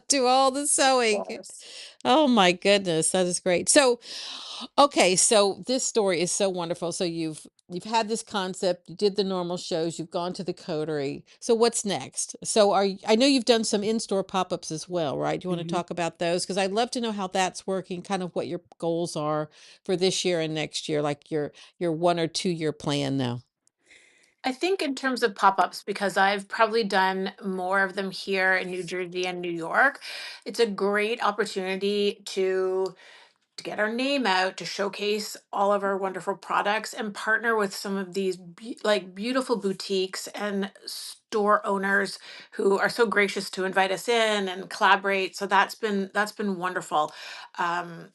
do all the sewing. Yes. Oh my goodness, that is great. So, okay, so this story is so wonderful. So you've had this concept, you did the normal shows, you've gone to the Coterie. So what's next? So I know you've done some in-store pop-ups as well, right? Do you want to Mhm. talk about those? Because I'd love to know how that's working, kind of what your goals are for this year and next year, like your 1 or 2 year plan now. I think in terms of pop-ups, because I've probably done more of them here in New Jersey and New York, it's a great opportunity to get our name out, to showcase all of our wonderful products, and partner with some of these like beautiful boutiques and store owners who are so gracious to invite us in and collaborate. So that's been wonderful. Um,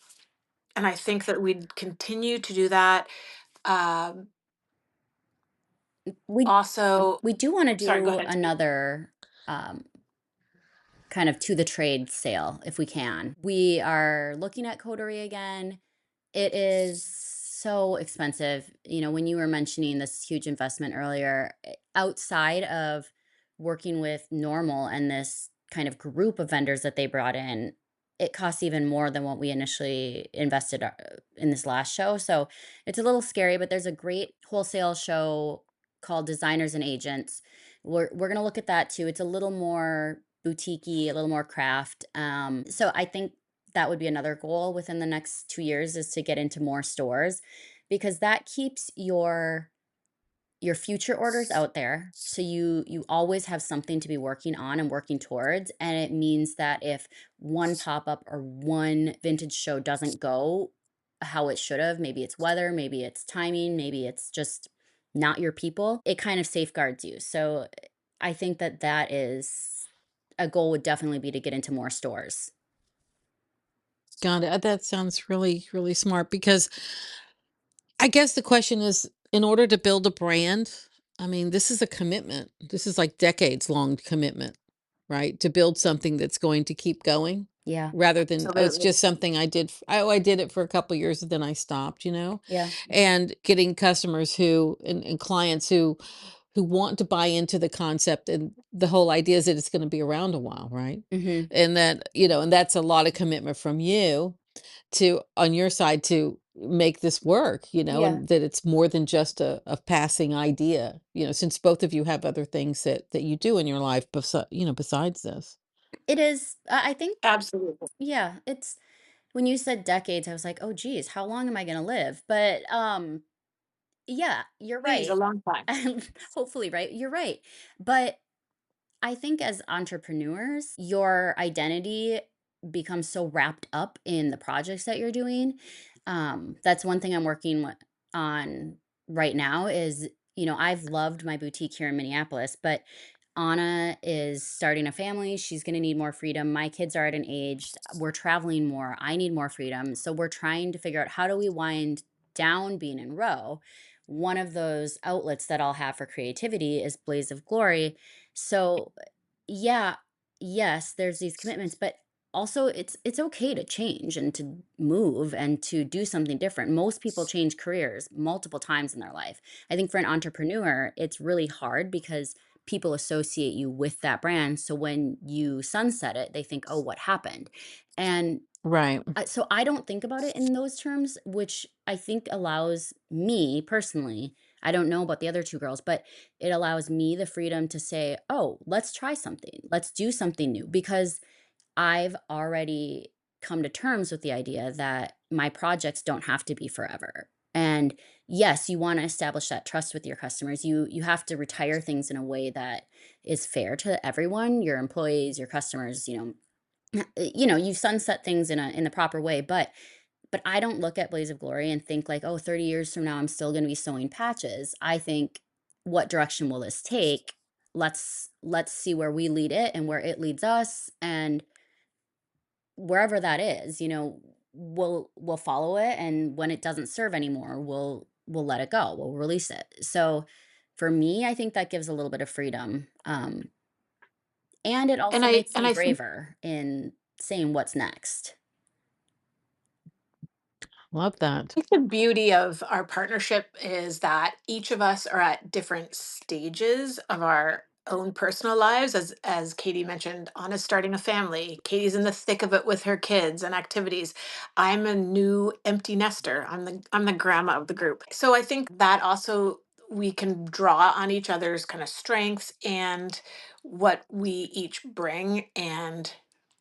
and I think that we'd continue to do that. Um, We also, we do want to sorry, go do ahead. another um, kind of to the trade sale if we can. We are looking at Coterie again. It is so expensive. You know, when you were mentioning this huge investment earlier, outside of working with Normal and this kind of group of vendors that they brought in, it costs even more than what we initially invested in this last show. So it's a little scary, but there's a great wholesale show called Designers and Agents. We're gonna look at that too. It's a little more boutiquey, a little more craft. So I think that would be another goal within the next 2 years is to get into more stores because that keeps your future orders out there. So you always have something to be working on and working towards, and it means that if one pop-up or one vintage show doesn't go how it should have, maybe it's weather, maybe it's timing, maybe it's just not your people, it kind of safeguards you. So I think that that is a goal would definitely be to get into more stores. Got it. That sounds really, really smart because I guess the question is, in order to build a brand, I mean, this is a commitment. This is like decades long commitment, right? To build something that's going to keep going Yeah. rather than, oh, it's Absolutely. just something I did. I did it for a couple years and then I stopped, you know, Yeah. and getting customers who and clients who want to buy into the concept. And the whole idea is that it's going to be around a while, right? Mhm. And that, you know, and that's a lot of commitment from you to on your side to make this work, you know, Yeah. and that it's more than just a passing idea, you know, since both of you have other things that you do in your life you know, besides this. It is I think Absolutely. yeah, it's when you said decades, I was like, "Oh, geez, how long am I gonna live?" But, yeah, you're Please, a right. long time. Hopefully, right? You're right. But I think as entrepreneurs, your identity becomes so wrapped up in the projects that you're doing. That's one thing I'm working on right now is, you know, I've loved my boutique here in Minneapolis, but Anna is starting a family. She's going to need more freedom. My kids are at an age, we're traveling more. I need more freedom. So we're trying to figure out how do we wind down being in row. One of those outlets that I'll have for creativity is Blaze of Glory. So yeah, yes, there's these commitments, but also it's okay to change and to move and to do something different. Most people change careers multiple times in their life. I think for an entrepreneur, it's really hard because people associate you with that brand. So when you sunset it, they think, "Oh, what happened?" And Right. so I don't think about it in those terms, which I think allows me personally, I don't know about the other two girls, but it allows me the freedom to say, "Oh, let's try something. Let's do something new." Because I've already come to terms with the idea that my projects don't have to be forever. And yes, you want to establish that trust with your customers. You have to retire things in a way that is fair to everyone, your employees, your customers, you sunset things in the proper way, but I don't look at Blaze of Glory and think like, "Oh, 30 years from now I'm still going to be sewing patches." I think, what direction will this take? Let's see where we lead it and where it leads us, and wherever that is, we'll follow it, and when it doesn't serve anymore, we'll let it go. We'll release it. So for me, I think that gives a little bit of freedom. And it And also I makes and me I think braver in saying what's next. Love that. the beauty of our partnership is that each of us are at different stages of our own personal lives. As Katie mentioned, Anna's starting a family. Katie's in the thick of it with her kids and activities. I'm a new empty nester. I'm the grandma of the group. So I think that also we can draw on each other's kind of strengths and what we each bring and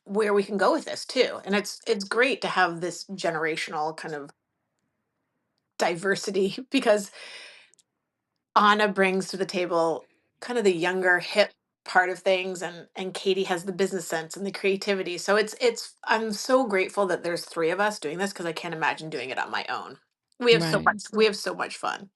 where we can go with this too. And it's great to have this generational kind of diversity because Anna brings to the table kind of the younger hip part of things, and Katie has the business sense and the creativity. So it's I'm so grateful that there's three of us doing this because I can't imagine doing it on my own. Right. We have so much fun.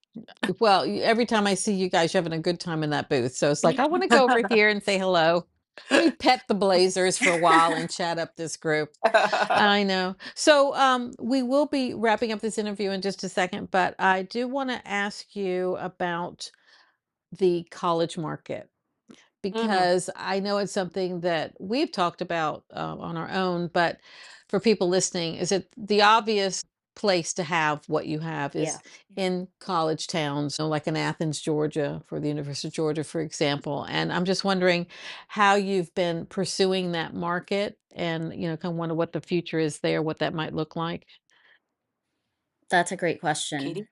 Well, every time I see you guys, you're having a good time in that booth. So it's like, I want to go over here and say hello. Let me pet the Blazers for a while and chat up this group. I know. So we will be wrapping up this interview in just a second, but I do want to ask you about the college market, Mhm. because I know it's something that we've talked about on our own, but for people listening, is it the obvious place to have what you have is Yeah. in college towns, like in Athens, Georgia, for the University of Georgia, for example. And I'm just wondering how you've been pursuing that market and, kind of wonder what the future is there, what that might look like. That's a great question. Katie?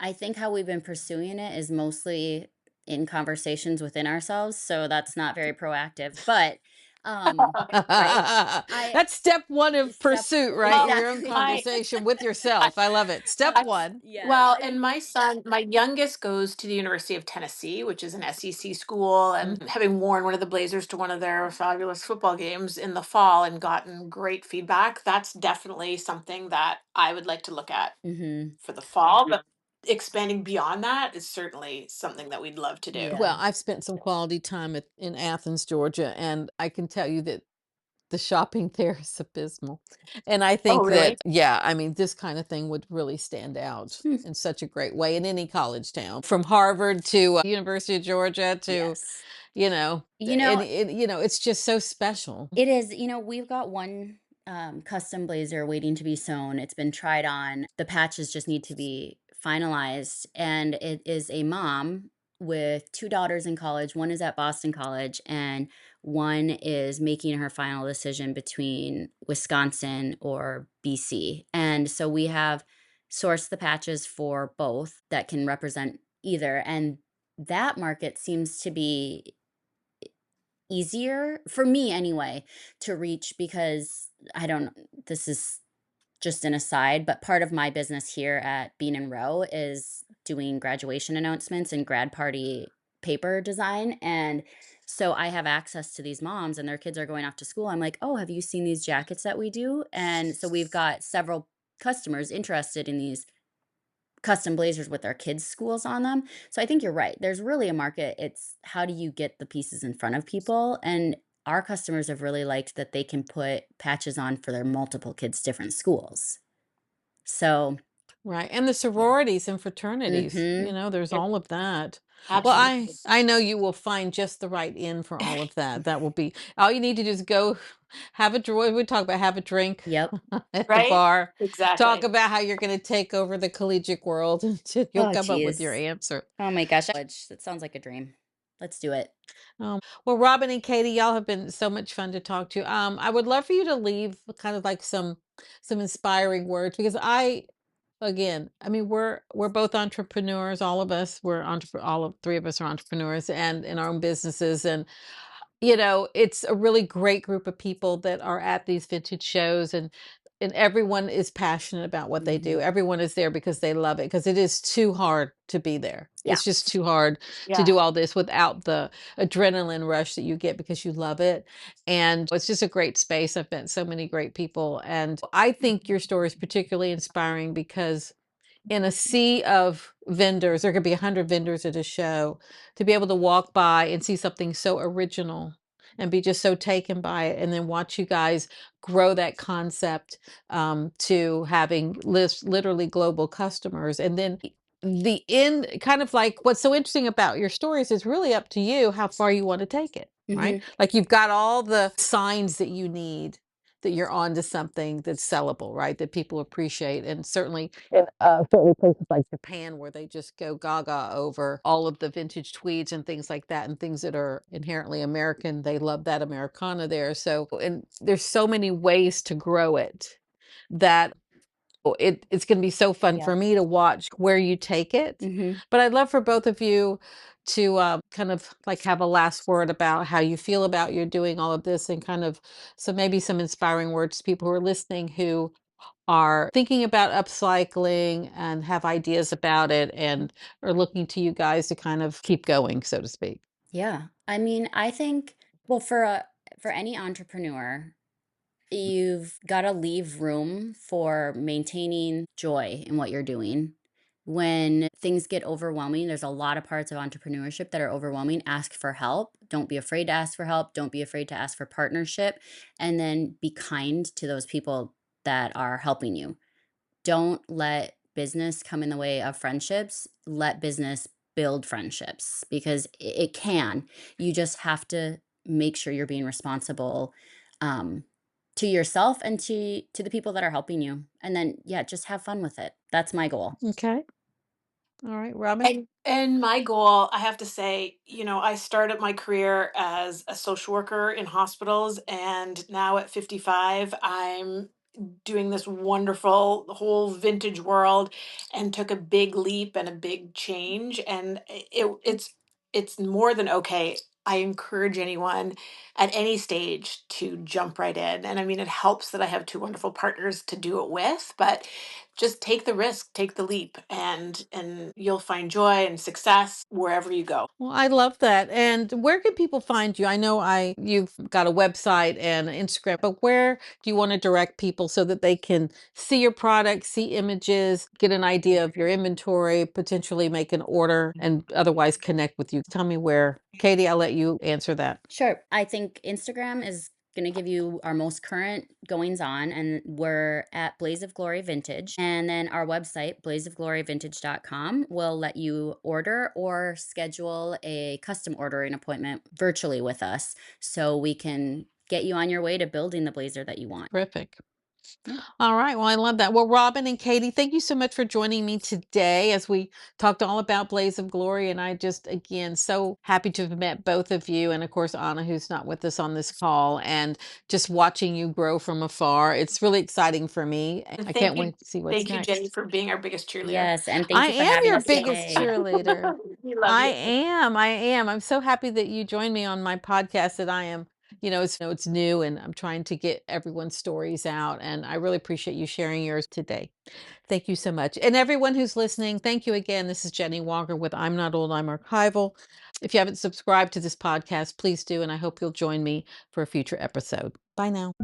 I think how we've been pursuing it is mostly in conversations within ourselves, so that's not very proactive. But right? I That's step one of step pursuit, right? Well, In your own exactly. my conversation with I, yourself. I love it. Step I one. Yes. well, and my son, my youngest goes to the University of Tennessee, which is an SEC school, and Mhm. having worn one of the Blazers to one of their fabulous football games in the fall and gotten great feedback, that's definitely something that I would like to look at Mhm. for the fall. But expanding beyond that is certainly something that we'd love to do. Well, Yeah. I've spent some quality time in Athens, Georgia, and I can tell you that the shopping there is abysmal. And I Oh, think really? that, yeah, I mean, this kind of thing would really stand out Hmm. in such a great way in any college town, from Harvard to University of Georgia to, Yes. You know, it's just so special. it is, we've got one custom blazer waiting to be sewn. It's been tried on. The patches just need to be finalized. And it is a mom with two daughters in college. One is at Boston College, and one is making her final decision between Wisconsin or BC. And so we have sourced the patches for both that can represent either. And that market seems to be easier for me anyway to reach, because I don't this is just an aside, but part of my business here at Bean and Row is doing graduation announcements and grad party paper design. And so I have access to these moms and their kids are going off to school. I'm like, "Oh, have you seen these jackets that we do?" And so we've got several customers interested in these custom blazers with our kids' schools on them. So I think you're right. There's really a market. It's how do you get the pieces in front of people? And our customers have really liked that they can put patches on for their multiple kids' different schools. So, Right, and the yeah. sororities and fraternities, Mhm. there's Yep, all of that. Well, I absolutely. I know you will find just the right in for all of that. That will be all you need to do is go have a draw. We talk about have a drink Yep. at the Right? bar, talk Exactly. about how you're going to take over the collegiate world, and you'll Oh, come up with your geez. answer. Oh my gosh. That sounds like a dream. Let's do it. Well, Robin and Katie, y'all have been so much fun to talk to. I would love for you to leave kind of like some inspiring words, because again, I mean, we're both entrepreneurs. All of us, all of three of us are entrepreneurs and in our own businesses. And It's a really great group of people that are at these vintage shows, and everyone is passionate about what they do. Mhm. Everyone is there because they love it, because it is too hard to be there. Yeah. It's just too hard to Yeah. do all this without the adrenaline rush that you get because you love it. And it's just a great space. I've met so many great people. And I think your story is particularly inspiring because in a sea of vendors, there could be 100 vendors at a show, to be able to walk by and see something so original and be just so taken by it, and then watch you guys grow that concept to having literally global customers. And then the end, kind of like what's so interesting about your stories is really up to you how far you want to take it, right? Mhm. Like you've got all the signs that you need, that you're onto something that's sellable, right? That people appreciate. And certainly places like Japan, where they just go gaga over all of the vintage tweeds and things like that, and things that are inherently American. They love that Americana there. So, and there's so many ways to grow it that it's going to be so fun Yeah. for me to watch where you take it. Mhm. But I'd love for both of you to kind of like have a last word about how you feel about you're doing all of this, and kind of, so maybe some inspiring words to people who are listening, who are thinking about upcycling and have ideas about it, and are looking to you guys to kind of keep going, so to speak. Yeah. I mean, I think, well, for any entrepreneur, you've got to leave room for maintaining joy in what you're doing. When things get overwhelming, there's a lot of parts of entrepreneurship that are overwhelming. Ask for help. Don't be afraid to ask for help. Don't be afraid to ask for partnership. And then be kind to those people that are helping you. Don't let business come in the way of friendships. Let business build friendships, because it can. You just have to make sure you're being responsible, um, to yourself and to the people that are helping you. And then, yeah, just have fun with it. That's my goal. Okay. All right, Robin. And my goal, I have to say, I started my career as a social worker in hospitals, and now at 55, I'm doing this wonderful whole vintage world, and took a big leap and a big change, and it's more than okay. I encourage anyone at any stage to jump right in. And I mean, it helps that I have two wonderful partners to do it with, but just take the risk, take the leap, and you'll find joy and success wherever you go. Well, I love that. And where can people find you? I know you've got a website and Instagram, but where do you want to direct people so that they can see your product, see images, get an idea of your inventory, potentially make an order, and otherwise connect with you? Tell me where. Katie, I'll let you answer that. Sure. I think Instagram is going to give you our most current goings on, and we're at Blaze of Glory Vintage. And then our website, blazeofgloryvintage.com, will let you order or schedule a custom ordering appointment virtually with us, so we can get you on your way to building the blazer that you want. Terrific. Yeah. All right. Well, I love that. Well, Robin and Katie, thank you so much for joining me today as we talked all about Blaze of Glory. And I just, again, so happy to have met both of you. And of course, Anna, who's not with us on this call, and just watching you grow from afar. It's really exciting for me. And I can't wait to see what's thank you, Jenny, next. for being our biggest cheerleader. Yes. And thank I you for am having your us biggest today. cheerleader. We love I you. am. I am. I'm so happy that you joined me on my podcast. That I am, it's new, and I'm trying to get everyone's stories out. And I really appreciate you sharing yours today. Thank you so much. And everyone who's listening, thank you again. This is Jenny Walker with I'm Not Old, I'm Archival. If you haven't subscribed to this podcast, please do. And I hope you'll join me for a future episode. Bye now.